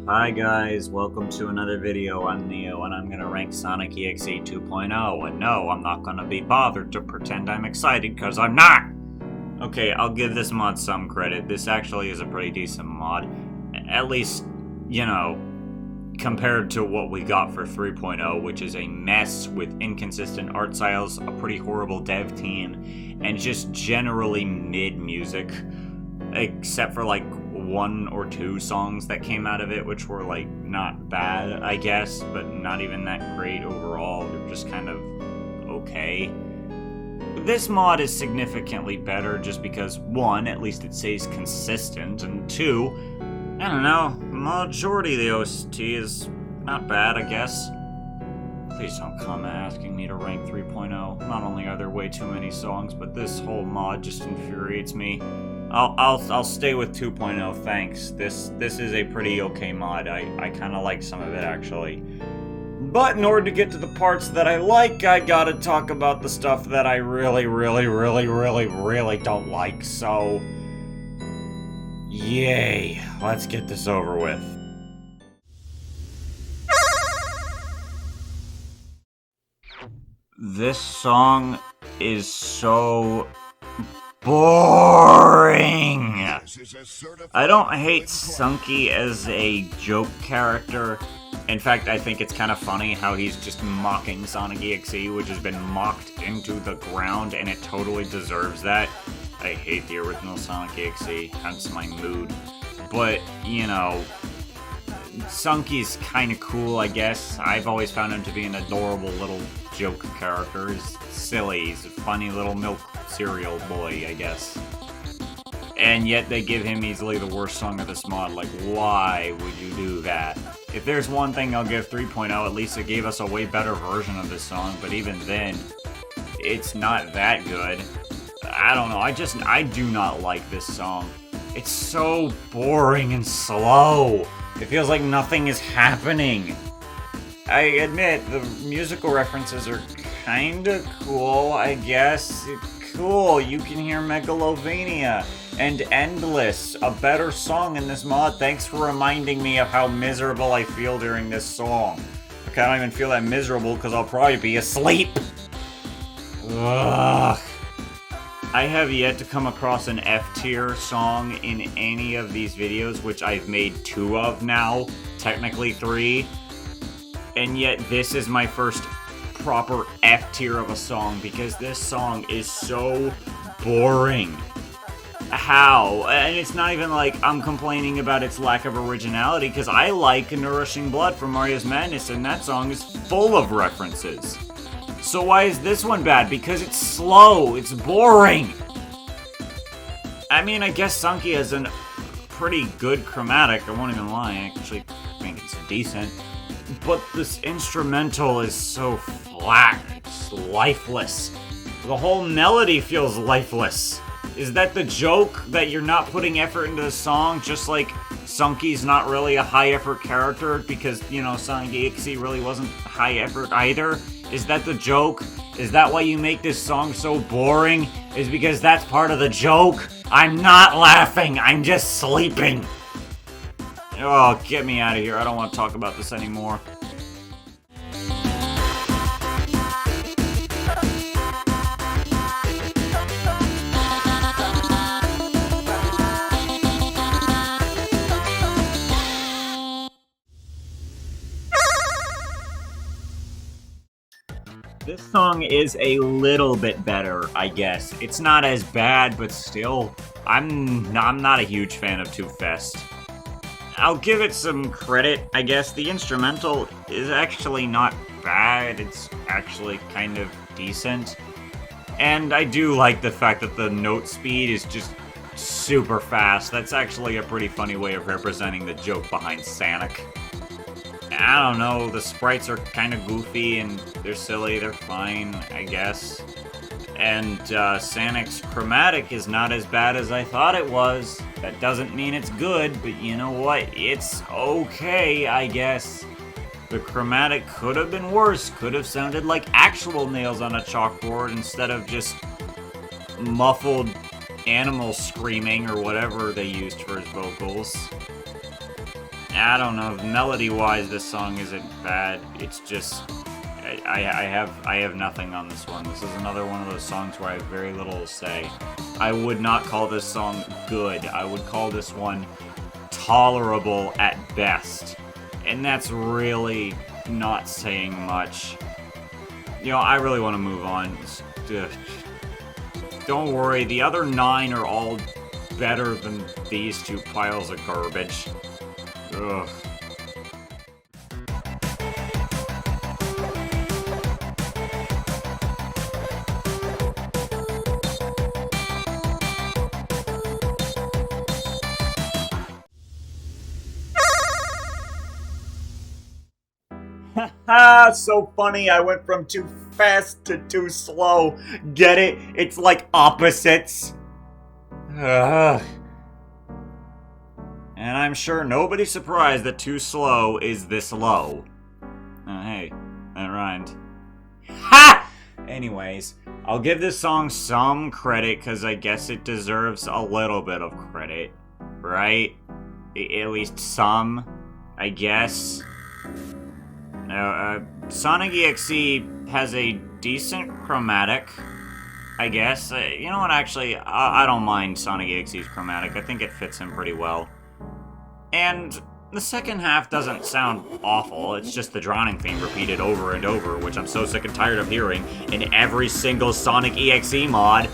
Hi guys, welcome to another video. I'm Neo and I'm gonna rank Sonic.EXE 2.0, and no, I'm not gonna be bothered to pretend I'm excited, because I'm not! Okay, I'll give this mod some credit. This actually is a pretty decent mod. At least, you know, compared to what we got for 3.0, which is a mess with inconsistent art styles, a pretty horrible dev team, and just generally mid music. Except for like one or two songs that came out of it, which were like not bad, I guess, but not even that great overall. They're just kind of okay. This mod is significantly better just because, one, at least it stays consistent, and two, I don't know, majority of the OST is not bad, I guess. Please don't come asking me to rank 3.0. Not only are there way too many songs, but this whole mod just infuriates me. I'll stay with 2.0, thanks. This is a pretty okay mod. I kind of like some of it, actually. But in order to get to the parts that I like, I gotta talk about the stuff that I really don't like, so... Yay, let's get this over with. This song is so boring. I don't hate Sonic.EXE as a joke character. In fact, I think it's kind of funny how he's just mocking Sonic.EXE, which has been mocked into the ground, and it totally deserves that. I hate the original Sonic.EXE, hence my mood. But, you know, Sonic.EXE's kind of cool, I guess. I've always found him to be an adorable little joke character. He's silly, he's a funny little milk cereal boy, I guess. And yet they give him easily the worst song of this mod. Like, why would you do that? If there's one thing I'll give 3.0, at least it gave us a way better version of this song, but even then, it's not that good. I don't know, I do not like this song. It's so boring and slow. It feels like nothing is happening. I admit, the musical references are kinda cool, I guess. Cool, you can hear Megalovania and Endless, a better song in this mod. Thanks for reminding me of how miserable I feel during this song. Okay, I don't even feel that miserable because I'll probably be asleep. Ugh. I have yet to come across an F-tier song in any of these videos, which I've made 2 of now, technically 3. And yet this is my first proper F-tier of a song, because this song is so boring. How? And it's not even like I'm complaining about its lack of originality, because I like Nourishing Blood from Mario's Madness, and that song is full of references. So why is this one bad? Because it's slow, it's boring. I mean, I guess Sonic.EXE has a pretty good chromatic, I won't even lie, I actually think it's decent. But this instrumental is so flat, it's lifeless. The whole melody feels lifeless. Is that the joke, that you're not putting effort into the song, just like Sonic.EXE's not really a high-effort character, because, you know, Sonic.EXE really wasn't high-effort either? Is that the joke? Is that why you make this song so boring? Is because that's part of the joke? I'm not laughing, I'm just sleeping! Oh, get me out of here, I don't want to talk about this anymore. This song is a little bit better, I guess. It's not as bad, but still, I'm not a huge fan of Too Fast. I'll give it some credit, I guess. The instrumental is actually not bad, it's actually kind of decent. And I do like the fact that the note speed is just super fast. That's actually a pretty funny way of representing the joke behind Sonic. I don't know, the sprites are kind of goofy and they're silly, they're fine, I guess. And Sonic's chromatic is not as bad as I thought it was. That doesn't mean it's good, but you know what? It's okay, I guess. The chromatic could have been worse, could have sounded like actual nails on a chalkboard instead of just muffled animal screaming or whatever they used for his vocals. I don't know. Melody-wise, this song isn't bad. It's just I have nothing on this one. This is another one of those songs where I have very little to say. I would not call this song good. I would call this one tolerable at best. And that's really not saying much. You know, I really want to move on. Don't worry, the other 9 are all better than these 2 piles of garbage. Ugh. Haha, so funny, I went from too fast to too slow. Get it? It's like opposites. Ugh. And I'm sure nobody's surprised that too slow is this low. Oh, hey, that rhymed. Ha! Anyways, I'll give this song some credit because I guess it deserves a little bit of credit, right? At least some, I guess. Sonic.EXE has a decent chromatic, I guess. You know what, actually, I don't mind Sonic.EXE's chromatic. I think it fits him pretty well. And the second half doesn't sound awful. It's just the drowning theme repeated over and over, which I'm so sick and tired of hearing in every single Sonic.EXE mod.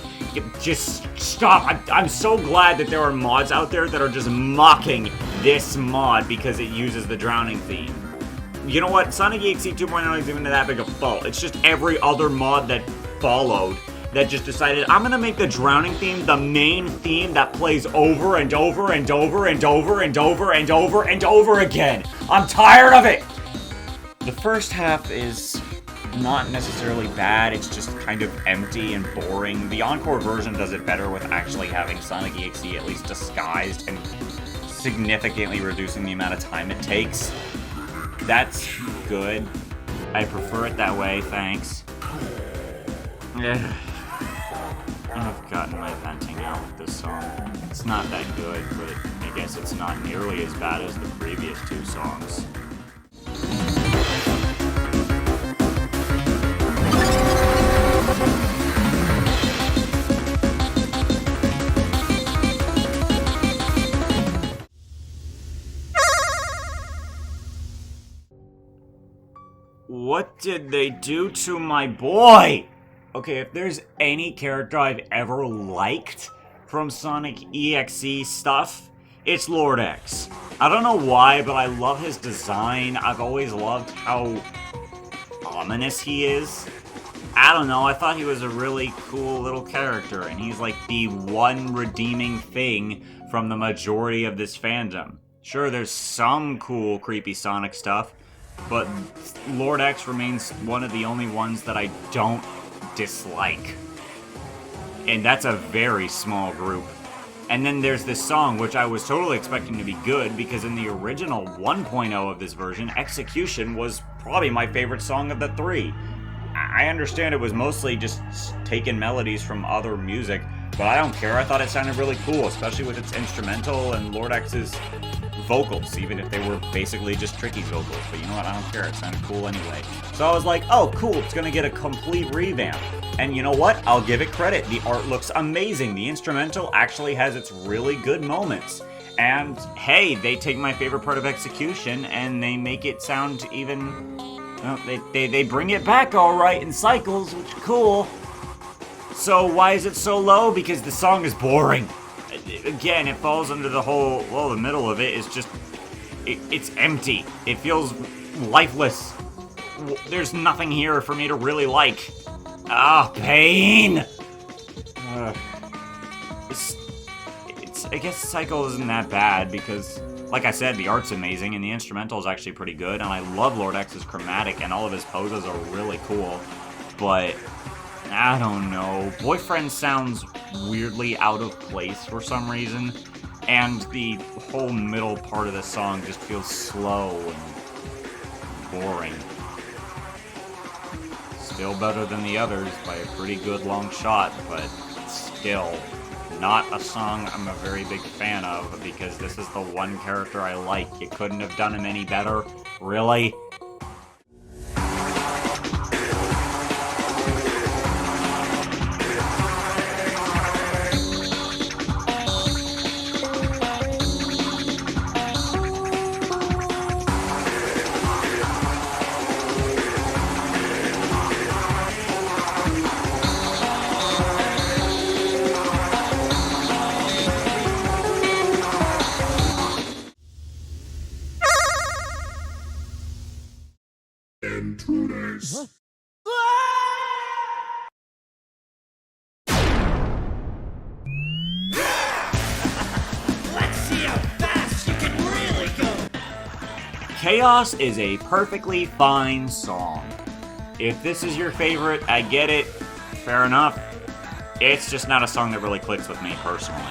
Just stop. I'm so glad that there are mods out there that are just mocking this mod because it uses the drowning theme. You know what? Sonic.EXE 2.0 isn't even that big a fault. It's just every other mod that followed that just decided, I'm gonna make the drowning theme the main theme that plays over and over and over and over and over and over and over again. I'm tired of it! The first half is not necessarily bad, it's just kind of empty and boring. The Encore version does it better with actually having Sonic.EXE at least disguised and significantly reducing the amount of time it takes. That's good. I prefer it that way, thanks. I've gotten my venting out with this song. It's not that good, but I guess it's not nearly as bad as the previous 2 songs. What did they do to my boy? Okay, if there's any character I've ever liked from Sonic.EXE stuff, it's Lord.EXE. I don't know why, but I love his design. I've always loved how ominous he is. I don't know, I thought he was a really cool little character, and he's like the one redeeming thing from the majority of this fandom. Sure, there's some cool, creepy Sonic stuff, but Lord.EXE remains one of the only ones that I don't dislike. And that's a very small group. And then there's this song, which I was totally expecting to be good, because in the original 1.0 of this version, Execution was probably my favorite song of the 3. I understand it was mostly just taking melodies from other music, but I don't care. I thought it sounded really cool, especially with its instrumental and Lord.EXE's vocals, even if they were basically just tricky vocals. But you know what? I don't care. It sounded cool anyway. So I was like, oh, cool. It's going to get a complete revamp. And you know what? I'll give it credit. The art looks amazing. The instrumental actually has its really good moments. And hey, they take my favorite part of Execution and they make it sound even... Well, they bring it back all right in cycles, which is cool. So why is it so low? Because the song is boring. Again, it falls under the whole, well, the middle of it is just, it's empty. It feels lifeless. There's nothing here for me to really like. Ah, pain! I guess Cycle isn't that bad because, like I said, the art's amazing and the instrumental is actually pretty good, and I love Lord.EXE's chromatic and all of his poses are really cool, but I don't know. Boyfriend sounds weirdly out of place for some reason, and the whole middle part of the song just feels slow and boring. Still better than the others by a pretty good long shot, but still. not a song I'm a very big fan of, because this is the one character I like. You couldn't have done him any better? Really? In 2 days. Huh? Let's see how fast you can really go! Chaos is a perfectly fine song. If this is your favorite, I get it. Fair enough. It's just not a song that really clicks with me personally.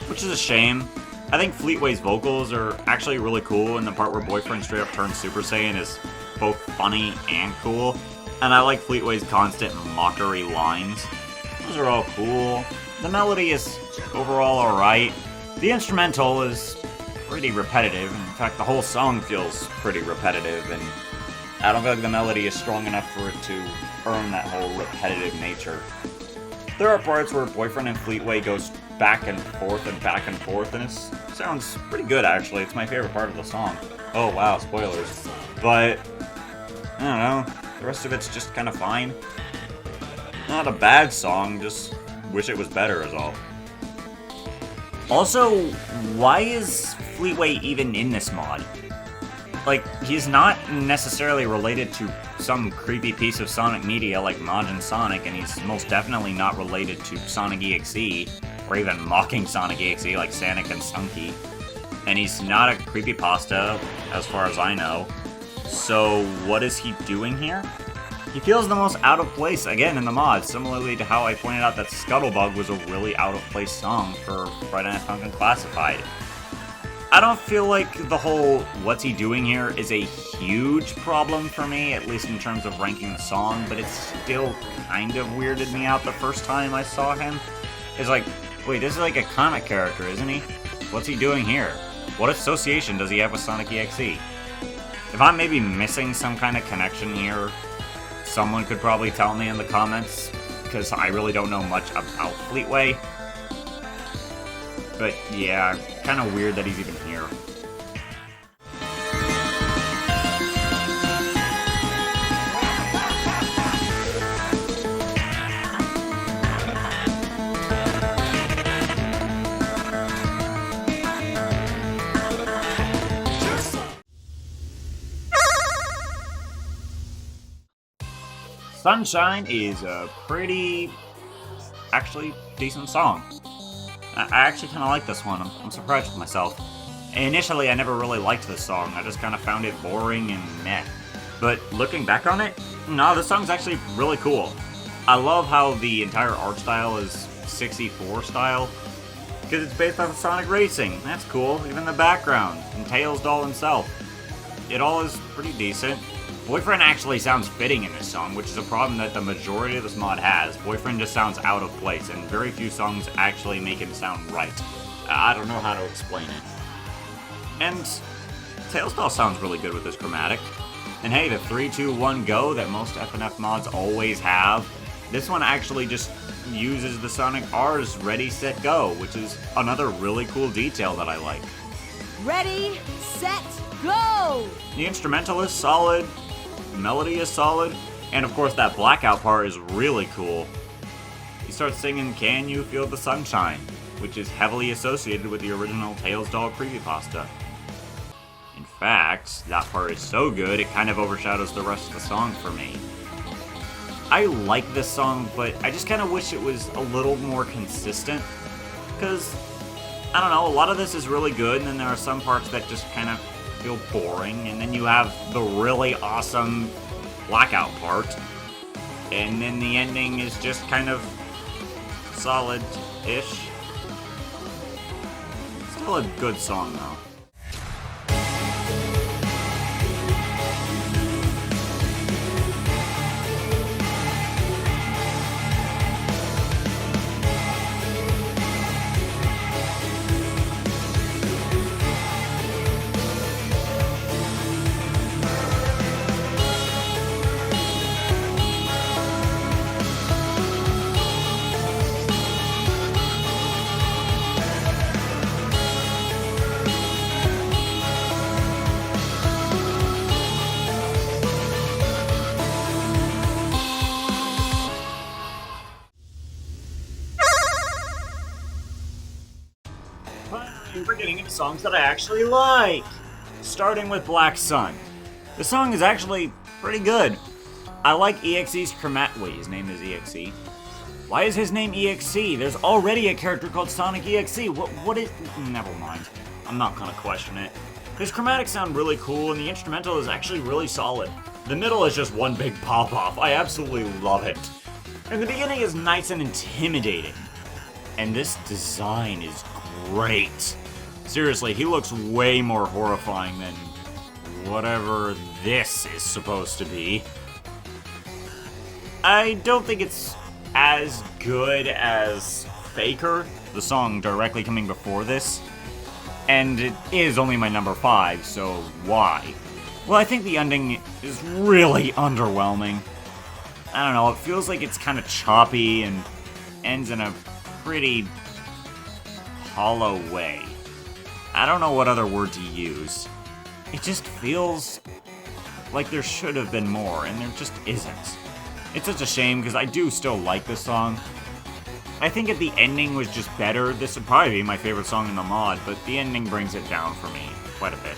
Which is a shame. I think Fleetway's vocals are actually really cool, and the part where Boyfriend straight up turns Super Saiyan is both funny and cool. And I like Fleetway's constant mockery lines. Those are all cool. The melody is overall alright. The instrumental is pretty repetitive. In fact, the whole song feels pretty repetitive, and I don't feel like the melody is strong enough for it to earn that whole repetitive nature. There are parts where Boyfriend and Fleetway goes back and forth, and it sounds pretty good, actually. It's my favorite part of the song. Oh wow, spoilers. But, I don't know, the rest of it's just kind of fine. Not a bad song, just wish it was better is all. Also, why is Fleetway even in this mod? Like, he's not necessarily related to some creepy piece of Sonic media like Majin Sonic, and he's most definitely not related to Sonic.EXE, or even mocking Sonic.EXE like Sonic and Sunky. And he's not a creepypasta, as far as I know. So, what is he doing here? He feels the most out of place, again, in the mod, similarly to how I pointed out that Scuttlebug was a really out of place song for Friday Night Funkin' Classified. I don't feel like the whole what's he doing here is a huge problem for me, at least in terms of ranking the song, but it still kind of weirded me out the first time I saw him. It's like, wait, this is like a comic character, isn't he? What's he doing here? What association does he have with Sonic.EXE? If I'm maybe missing some kind of connection here, someone could probably tell me in the comments, because I really don't know much about Fleetway. But yeah, kind of weird that he's even here. Sunshine is a pretty, actually, decent song. I actually kind of like this one. I'm surprised with myself. Initially, I never really liked this song. I just kind of found it boring and meh. But looking back on it, no, this song's actually really cool. I love how the entire art style is 64 style, because it's based off of Sonic Racing. That's cool. Even the background, and Tails Doll himself. It all is pretty decent. Boyfriend actually sounds fitting in this song, which is a problem that the majority of this mod has. Boyfriend just sounds out of place, and very few songs actually make him sound right. I don't know how to explain it. And Tails Doll sounds really good with this chromatic. And hey, the 3, 2, 1 go that most FNF mods always have, this one actually just uses the Sonic R's Ready, Set, Go, which is another really cool detail that I like. Ready, set, go! The instrumental is solid. Melody is solid, and of course that blackout part is really cool. He starts singing Can You Feel the Sunshine, which is heavily associated with the original Tails Doll creepypasta. In fact, that part is so good it kind of overshadows the rest of the song for me. I like this song, but I just kind of wish it was a little more consistent, because, I don't know, a lot of this is really good, and then there are some parts that just kind of feel boring, and then you have the really awesome blackout part, and then the ending is just kind of solid-ish. Still a good song, though. for getting into songs that I actually like. Starting with Black Sun. The song is actually pretty good. I like EXE's Wait, his name is EXE. Why is his name EXE? There's already a character called Sonic.EXE. What is... Never mind. I'm not gonna question it. His chromatics sound really cool, and the instrumental is actually really solid. The middle is just one big pop-off. I absolutely love it. And the beginning is nice and intimidating. And this design is great. Seriously, he looks way more horrifying than whatever this is supposed to be. I don't think it's as good as Faker, the song directly coming before this. And it is only my number 5, so why? Well, I think the ending is really underwhelming. I don't know, it feels like it's kind of choppy and ends in a pretty hollow way. I don't know what other word to use. It just feels like there should have been more, and there just isn't. It's such a shame, because I do still like this song. I think if the ending was just better, this would probably be my favorite song in the mod, but the ending brings it down for me quite a bit.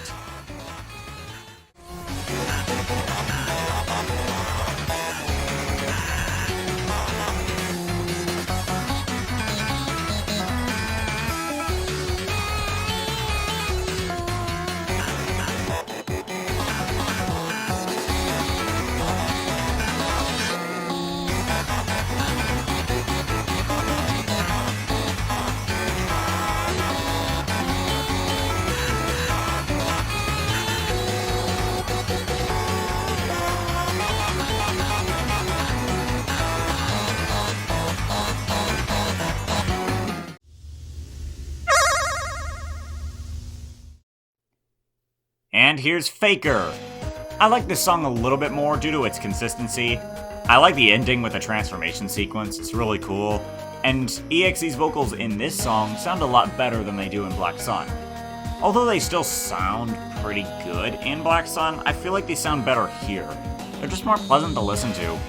And here's Faker. I like this song a little bit more due to its consistency. I like the ending with the transformation sequence, it's really cool. And EXE's vocals in this song sound a lot better than they do in Black Sun. Although they still sound pretty good in Black Sun, I feel like they sound better here. They're just more pleasant to listen to.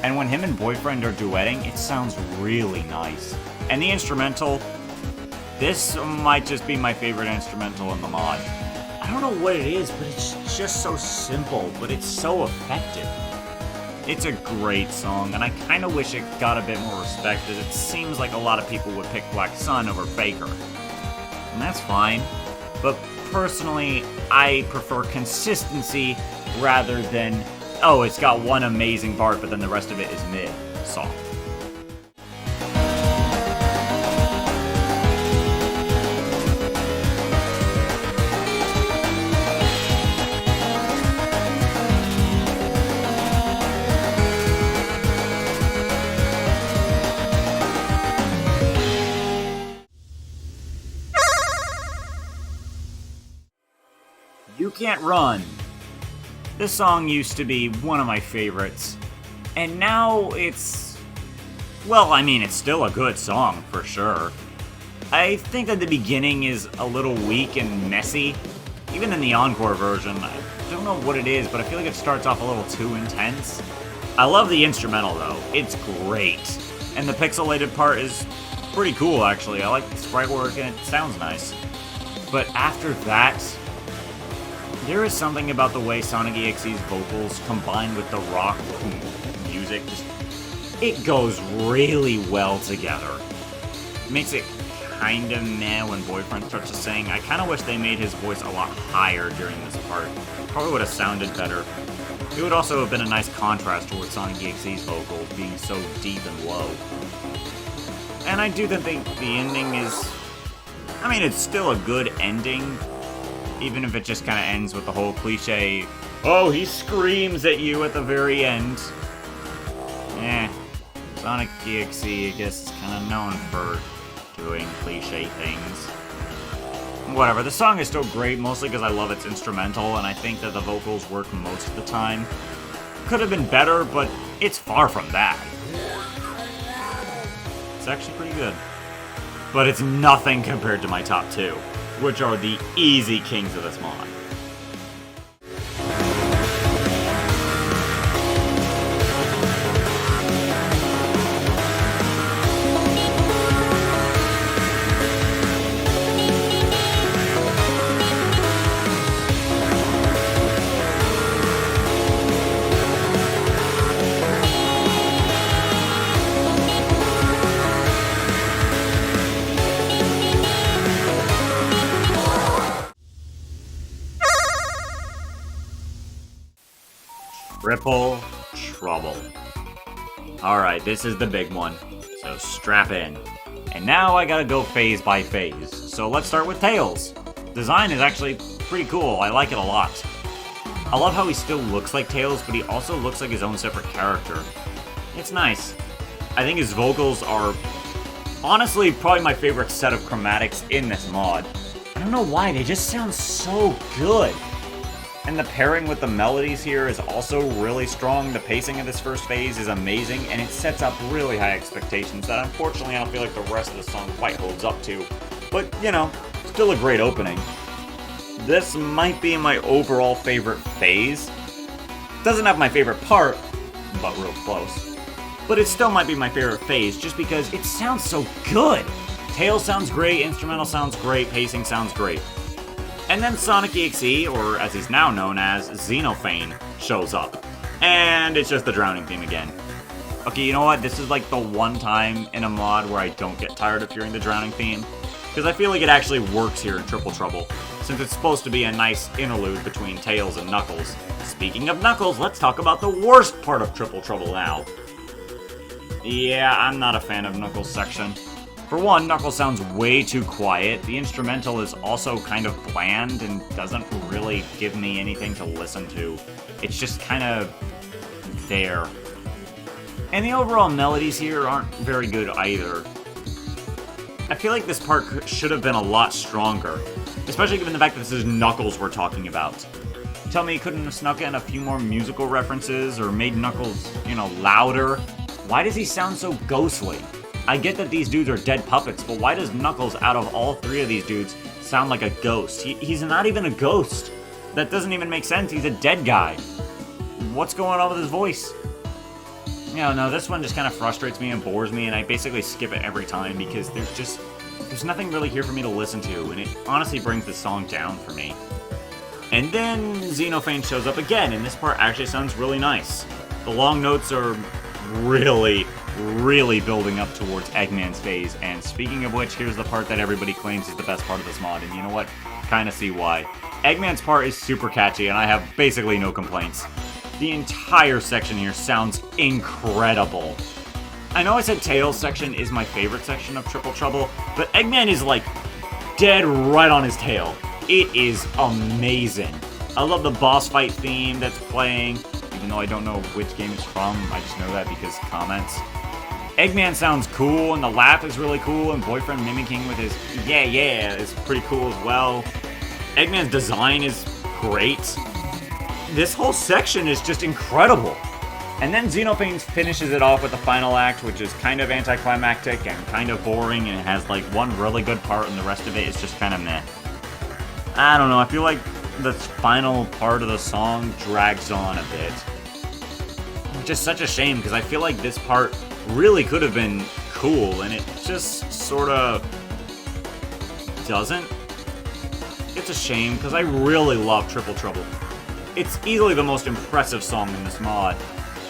And when him and Boyfriend are duetting, it sounds really nice. And the instrumental, this might just be my favorite instrumental in the mod. I don't know what it is, but it's just so simple, but it's so effective. It's a great song, and I kind of wish it got a bit more respect, as it seems like a lot of people would pick Black Sun over Faker. And that's fine, but personally, I prefer consistency rather than, oh, it's got one amazing part, but then the rest of it is mid song. You Can't Run. This song used to be one of my favorites, and now it's... well, I mean, it's still a good song, for sure. I think that the beginning is a little weak and messy. Even in the encore version, I don't know what it is, but I feel like it starts off a little too intense. I love the instrumental, though. It's great. And the pixelated part is pretty cool, actually. I like the sprite work, and it sounds nice. But after that... there is something about the way Sonic.EXE's vocals combined with the rock music. It goes really well together. It makes it kind of meh when Boyfriend starts to sing. I kind of wish they made his voice a lot higher during this part. Probably would have sounded better. It would also have been a nice contrast towards Sonic.EXE's vocals being so deep and low. And I do think the ending is... I mean, it's still a good ending. Even if it just kind of ends with the whole cliche, oh, he screams at you at the very end. Sonic.EXE, I guess, is kind of known for doing cliche things. Whatever, the song is still great, mostly because I love its instrumental, and I think that the vocals work most of the time. Could have been better, but it's far from that. It's actually pretty good. But it's nothing compared to my top 2. Which are the easy kings of this mod. Triple Trouble. Alright, this is the big one, so strap in. And now I gotta go phase by phase. So let's start with Tails. Design is actually pretty cool, I like it a lot. I love how he still looks like Tails, but he also looks like his own separate character. It's nice. I think his vocals are honestly probably my favorite set of chromatics in this mod. I don't know why, they just sound so good. And the pairing with the melodies here is also really strong. The pacing of this first phase is amazing, and it sets up really high expectations that unfortunately I don't feel like the rest of the song quite holds up to. But, you know, still a great opening. This might be my overall favorite phase. Doesn't have my favorite part, but real close. But it still might be my favorite phase just because it sounds so good. Tails sounds great, instrumental sounds great, pacing sounds great. And then Sonic.EXE, or as he's now known as, Xenophane, shows up. And it's just the drowning theme again. Okay, you know what? This is like the one time in a mod where I don't get tired of hearing the drowning theme. Because I feel like it actually works here in Triple Trouble, since it's supposed to be a nice interlude between Tails and Knuckles. Speaking of Knuckles, let's talk about the worst part of Triple Trouble now. Yeah, I'm not a fan of Knuckles' section. For one, Knuckles sounds way too quiet. The instrumental is also kind of bland and doesn't really give me anything to listen to. It's just kind of there. And the overall melodies here aren't very good either. I feel like this part should have been a lot stronger, especially given the fact that this is Knuckles we're talking about. Tell me you couldn't have snuck in a few more musical references or made Knuckles, you know, louder? Why does he sound so ghostly? I get that these dudes are dead puppets, but why does Knuckles, out of all three of these dudes, sound like a ghost? He's not even a ghost. That doesn't even make sense. He's a dead guy. What's going on with his voice? You know, no, this one just kind of frustrates me and bores me, and I basically skip it every time because there's nothing really here for me to listen to, and it honestly brings the song down for me. And then Xenophane shows up again, and this part actually sounds really nice. The long notes are really building up towards Eggman's phase, and speaking of which, here's the part that everybody claims is the best part of this mod, and you know what? Kinda see why. Eggman's part is super catchy, and I have basically no complaints. The entire section here sounds incredible. I know I said Tails section is my favorite section of Triple Trouble, but Eggman is like dead right on his tail. It is amazing. I love the boss fight theme that's playing, even though I don't know which game it's from, I just know that because comments. Eggman sounds cool, and the laugh is really cool, and Boyfriend mimicking with his yeah is pretty cool as well. Eggman's design is great. This whole section is just incredible. And then Xenophane finishes it off with the final act, which is kind of anticlimactic and kind of boring, and it has like one really good part, and the rest of it is just kind of meh. I don't know, I feel like the final part of the song drags on a bit. Which is such a shame, because I feel like this part really could have been cool, and it just sort of doesn't. It's a shame, because I really love Triple Trouble. It's easily the most impressive song in this mod,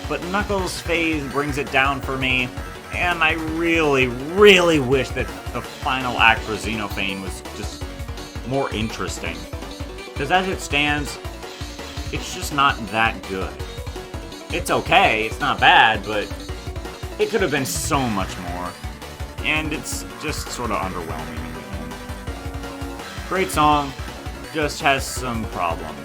but Knuckles' phase brings it down for me, and I really wish that the final act for Xenophane was just more interesting. Because as it stands, it's just not that good. It's okay, it's not bad, but it could have been so much more. And it's just sort of underwhelming in the end. Great song, just has some problems.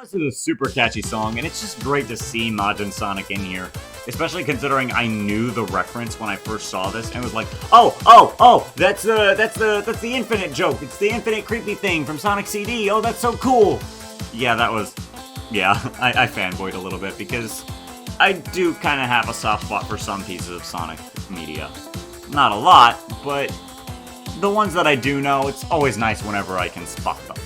This is a super catchy song, and it's just great to see Majin Sonic in here. Especially considering I knew the reference when I first saw this, and was like, oh, that's the infinite joke. It's the infinite creepy thing from Sonic CD. Oh, that's so cool. Yeah, I fanboyed a little bit because I do kind of have a soft spot for some pieces of Sonic media. Not a lot, but the ones that I do know, it's always nice whenever I can spot them.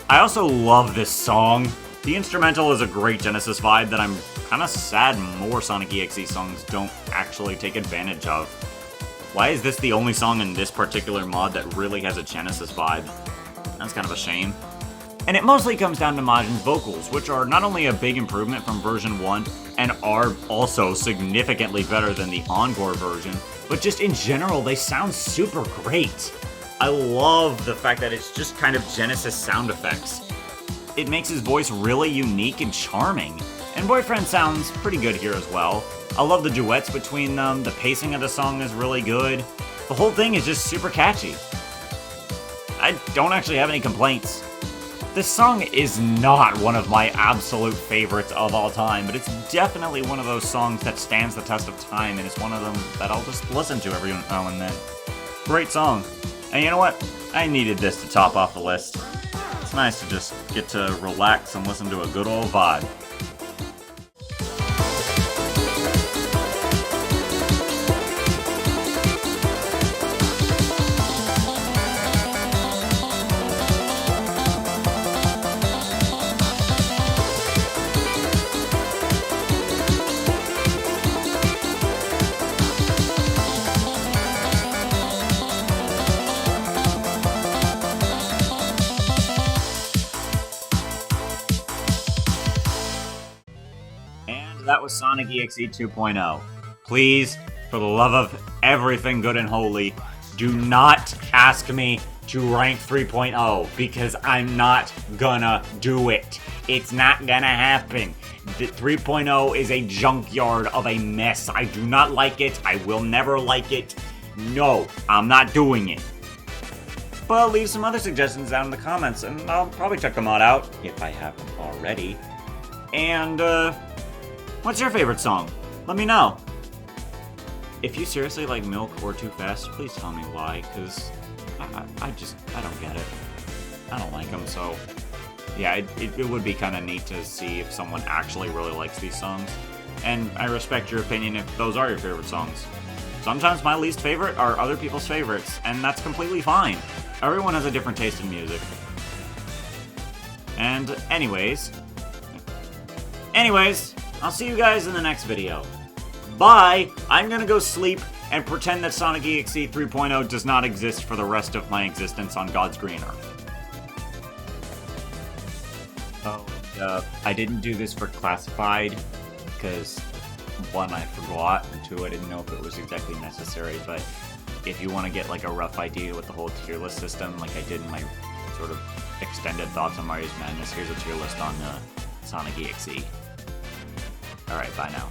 I also love this song. The instrumental is a great Genesis vibe that I'm kind of sad more Sonic.EXE songs don't actually take advantage of. Why is this the only song in this particular mod that really has a Genesis vibe? That's kind of a shame. And it mostly comes down to Majin's vocals, which are not only a big improvement from version 1, and are also significantly better than the Encore version, but just in general, they sound super great. I love the fact that it's just kind of Genesis sound effects. It makes his voice really unique and charming. And Boyfriend sounds pretty good here as well. I love the duets between them, the pacing of the song is really good. The whole thing is just super catchy. I don't actually have any complaints. This song is not one of my absolute favorites of all time, but it's definitely one of those songs that stands the test of time, and it's one of them that I'll just listen to every now and then. Great song. And you know what? I needed this to top off the list. It's nice to just get to relax and listen to a good old vibe. That was Sonic.EXE 2.0. Please, for the love of everything good and holy, do not ask me to rank 3.0, because I'm not gonna do it. It's not gonna happen. The 3.0 is a junkyard of a mess. I do not like it. I will never like it. No, I'm not doing it. But leave some other suggestions down in the comments, and I'll probably check the mod out, if I haven't already. And, what's your favorite song? Let me know. If you seriously like Milk or Too Fast, please tell me why, because I don't get it. I don't like them, so yeah, it would be kind of neat to see if someone actually really likes these songs. And I respect your opinion if those are your favorite songs. Sometimes my least favorite are other people's favorites, and that's completely fine. Everyone has a different taste in music. And anyways, I'll see you guys in the next video. Bye! I'm gonna go sleep and pretend that Sonic.EXE 3.0 does not exist for the rest of my existence on God's green earth. Oh, I didn't do this for classified, because 1, I forgot, and 2, I didn't know if it was exactly necessary, but if you want to get like a rough idea with the whole tier list system, like I did in my sort of extended thoughts on Mario's Madness, here's a tier list on Sonic.EXE. Alright, bye now.